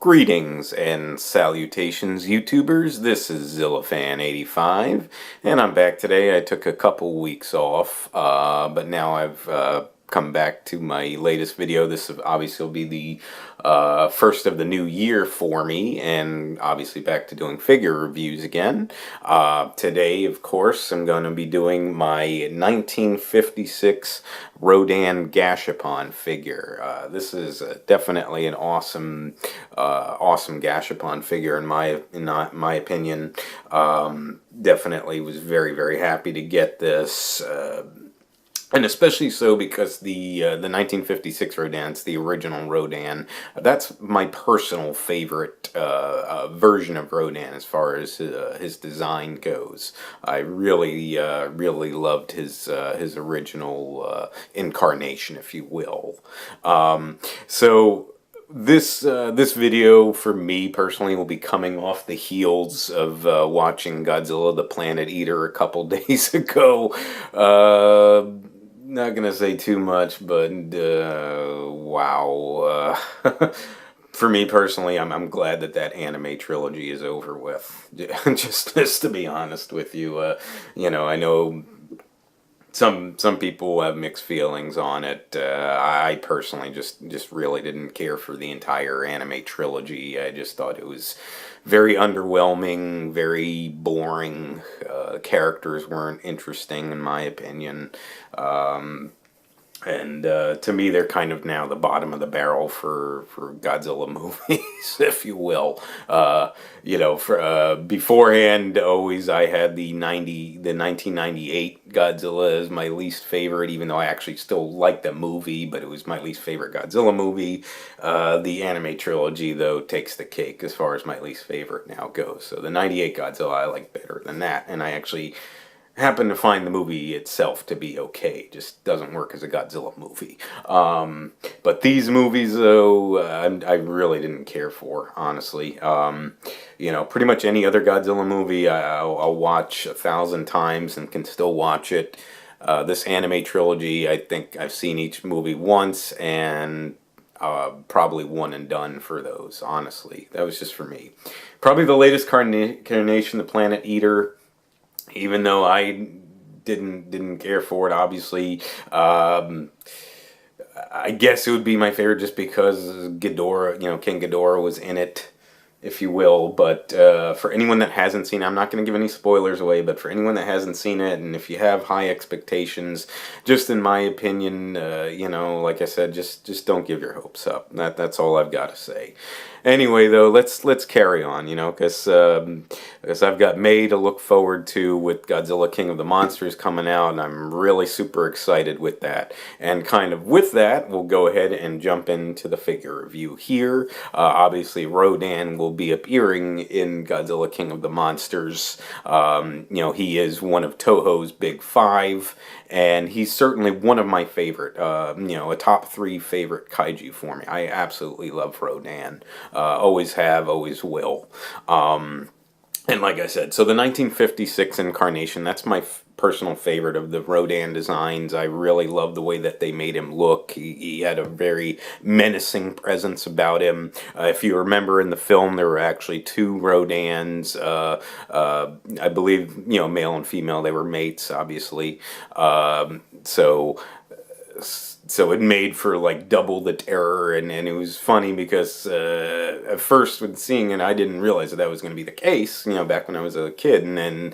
Greetings and salutations, YouTubers. This is ZillaFan85, and I'm back today. I took a couple weeks off, but now I've come back to my latest video. This obviously will be the first of the new year for me, and obviously back to doing figure reviews again. Today, of course, I'm going to be doing my 1956 Rodan Gashapon figure. This is definitely an awesome Gashapon figure in my opinion. Definitely was very happy to get this. And especially so because the 1956 Rodan's the original Rodan. That's my personal favorite version of Rodan as far as his design goes. I really loved his original incarnation, if you will. So this video for me personally will be coming off the heels of watching Godzilla the Planet Eater a couple days ago. Not gonna say too much, but wow. For me personally, I'm glad that anime trilogy is over with. just to be honest with you, I know some people have mixed feelings on it. I personally just really didn't care for the entire anime trilogy. I just thought it was very underwhelming, very boring. Characters weren't interesting in my opinion. And to me, they're kind of now the bottom of the barrel for Godzilla movies, if you will. Beforehand, always I had the 1998 Godzilla as my least favorite, even though I actually still liked the movie, but it was my least favorite Godzilla movie. The anime trilogy, though, takes the cake as far as my least favorite now goes. So the 98 Godzilla I like better than that, and I actually happen to find the movie itself to be okay. Just doesn't work as a Godzilla movie. But these movies, though, I really didn't care for, honestly. Pretty much any other Godzilla movie I'll watch 1,000 times and can still watch it. This anime trilogy, I think I've seen each movie once, and probably one and done for those, honestly. That was just for me. Probably the latest carnation, the Planet Eater. Even though I didn't care for it, obviously, I guess it would be my favorite just because Ghidorah, King Ghidorah was in it, if you will. But for anyone that hasn't seen it, I'm not going to give any spoilers away, but for anyone that hasn't seen it, and if you have high expectations, just in my opinion, like I said, just don't give your hopes up. That's all I've got to say. Anyway, though, let's carry on, because I've got May to look forward to with Godzilla King of the Monsters coming out, and I'm really super excited with that. And kind of with that, we'll go ahead and jump into the figure review here. Obviously, Rodan will be appearing in Godzilla King of the Monsters. He is one of Toho's big five, and he's certainly one of my favorite, a top 3 favorite kaiju for me. I absolutely love Rodan. Always have, always will. And like I said, so the 1956 incarnation, that's my personal favorite of the Rodan designs. I really love the way that they made him look. He had a very menacing presence about him. If you remember in the film, there were actually 2 Rodans. I believe, male and female, they were mates, obviously. So it made for like double the terror, and it was funny because at first when seeing it, I didn't realize that was going to be the case, back when I was a kid, and then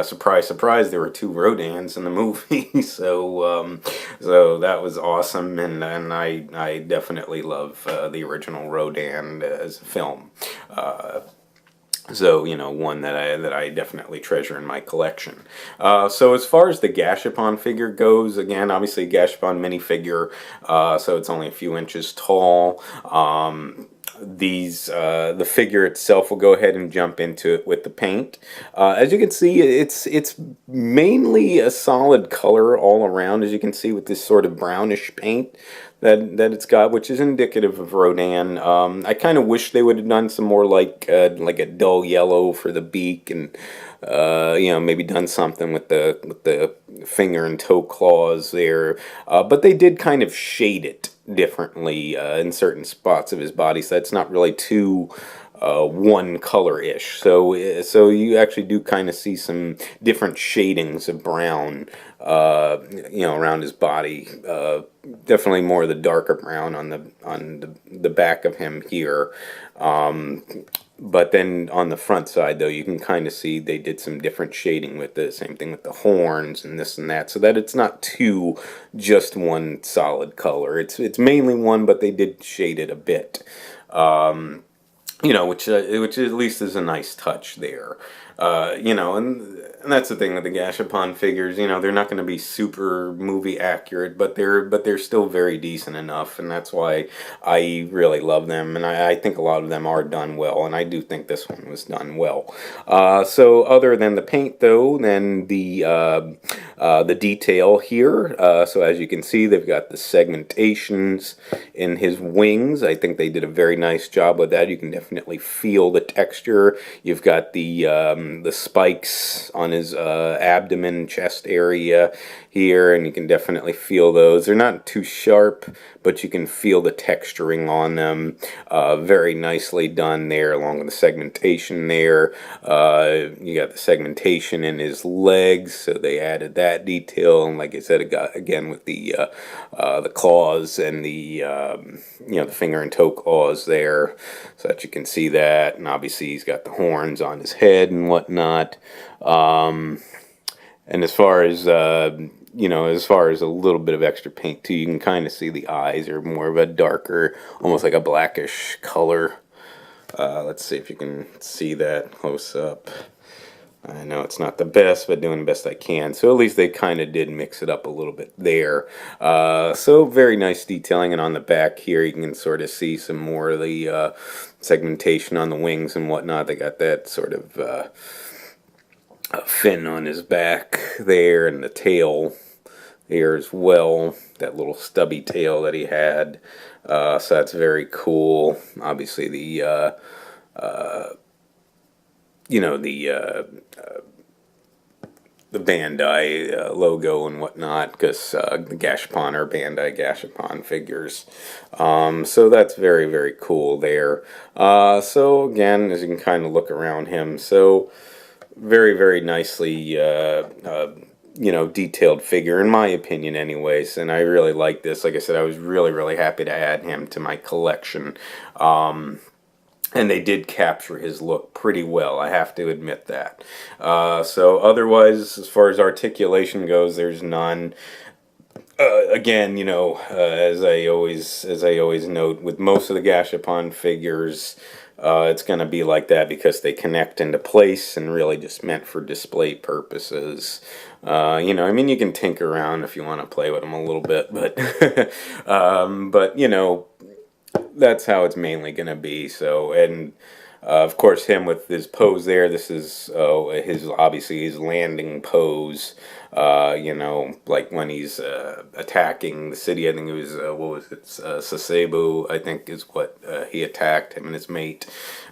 surprise, there were 2 Rodans in the movie. So that was awesome, and I definitely love the original Rodan as a film. So, one that I definitely treasure in my collection. So as far as the Gashapon figure goes, again, obviously a Gashapon minifigure, so it's only a few inches tall. The figure itself, will go ahead and jump into it with the paint. As you can see, it's mainly a solid color all around, as you can see, with this sort of brownish paint. that it's got, which is indicative of Rodan. I kind of wish they would have done some more like a dull yellow for the beak, and maybe done something with the finger and toe claws there. But they did kind of shade it differently in certain spots of his body, so that's not really too one color ish. So you actually do kind of see some different shadings of brown, around his body. Definitely more of the darker brown on the back of him here. But then on the front side, though, you can kind of see they did some different shading with the same thing with the horns and this and that, so that it's not too just one solid color. It's mainly one, but they did shade it a bit. Which at least is a nice touch there. And that's the thing with the Gashapon figures. They're not going to be super movie accurate, but they're still very decent enough, and that's why I really love them. And I think a lot of them are done well, and I do think this one was done well. So other than the paint, though, then the detail here. So as you can see, they've got the segmentations in his wings. I think they did a very nice job with that. You can definitely feel the texture. You've got the spikes on his abdomen, chest area here, and you can definitely feel those. They're not too sharp, but you can feel the texturing on them. Very nicely done there, along with the segmentation there. You got the segmentation in his legs, so they added that detail. And like I said, it got again with the claws and the finger and toe claws there, so that you can see that. And obviously, he's got the horns on his head and whatnot. And as far as a little bit of extra paint too, you can kind of see the eyes are more of a darker, almost like a blackish color. Let's see if you can see that close up. I know it's not the best, but doing the best I can. So at least they kind of did mix it up a little bit there. So very nice detailing. And on the back here, you can sort of see some more of the segmentation on the wings and whatnot. They got that sort of a fin on his back there, and the tail here as well, that little stubby tail that he had. So that's very cool. Obviously the Bandai logo and whatnot, because the Gashapon are Bandai Gashapon figures. So that's very, very cool there. So again, as you can kind of look around him, so very, very nicely, detailed figure, in my opinion anyways, and I really like this. Like I said, I was really, really happy to add him to my collection. And they did capture his look pretty well, I have to admit that. So otherwise, as far as articulation goes, there's none. Again, as I always note, with most of the Gashapon figures, it's going to be like that because they connect into place and really just meant for display purposes. You can tinker around if you want to play with them a little bit, but that's how it's mainly going to be. So, and of course, him with his pose there. This is his landing pose. Like when he's attacking the city. I think it was Sasebo, I think is what he attacked, him and his mate.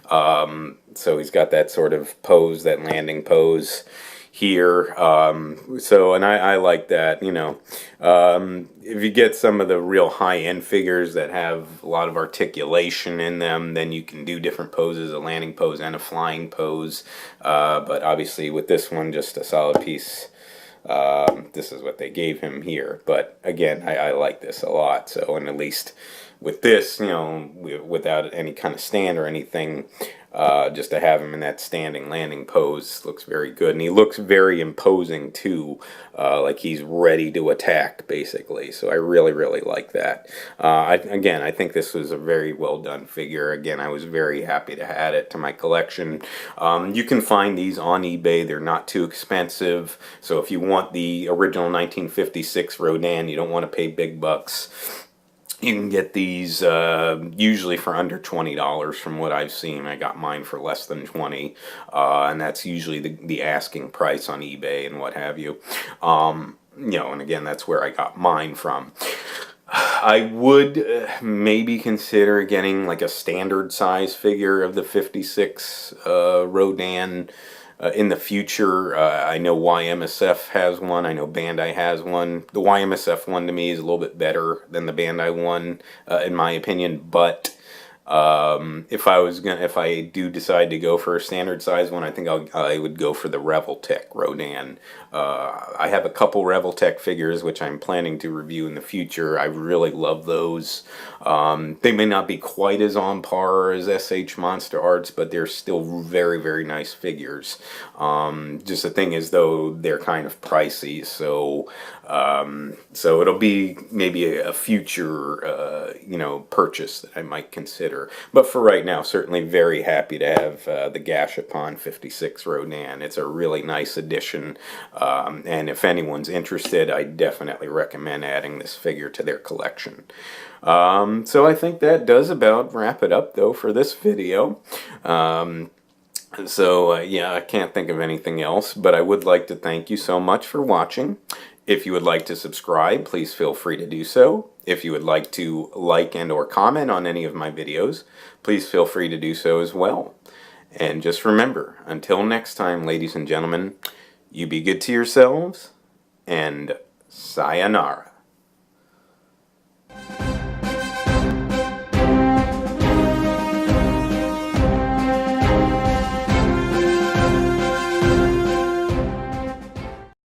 So he's got that sort of pose, that landing pose here. And I like that. If you get some of the real high-end figures that have a lot of articulation in them, then you can do different poses, a landing pose and a flying pose. But obviously with this one, just a solid piece. This is what they gave him here. But again, I like this a lot. So, and at least with this, without any kind of stand or anything, just to have him in that standing landing pose looks very good. And he looks very imposing too, like he's ready to attack basically. So I really, really like that. I think this was a very well done figure. Again, I was very happy to add it to my collection. You can find these on eBay. They're not too expensive. So if you want the original 1956 Rodan, you don't want to pay big bucks, you can get these usually for under $20 from what I've seen. I got mine for less than $20, and that's usually the asking price on eBay and what have you. And again, that's where I got mine from. I would maybe consider getting like a standard size figure of the 56 Rodan in the future. I know YMSF has one. I know Bandai has one. The YMSF one to me is a little bit better than the Bandai one, in my opinion. But if I do decide to go for a standard size one, I think I would go for the Revoltech Rodan. I have a couple Revoltech figures which I'm planning to review in the future. I really love those. They may not be quite as on par as SH Monster Arts, but they're still very, very nice figures. Just the thing is, though, they're kind of pricey, so it'll be maybe a future purchase that I might consider. But for right now, certainly very happy to have the Gashapon 56 Rodan. It's a really nice addition, and if anyone's interested, I definitely recommend adding this figure to their collection. So I think that does about wrap it up, though, for this video. Yeah, I can't think of anything else, but I would like to thank you so much for watching. If you would like to subscribe, please feel free to do so. If you would like to like and or comment on any of my videos, please feel free to do so as well. And just remember, until next time, ladies and gentlemen, you be good to yourselves, and sayonara.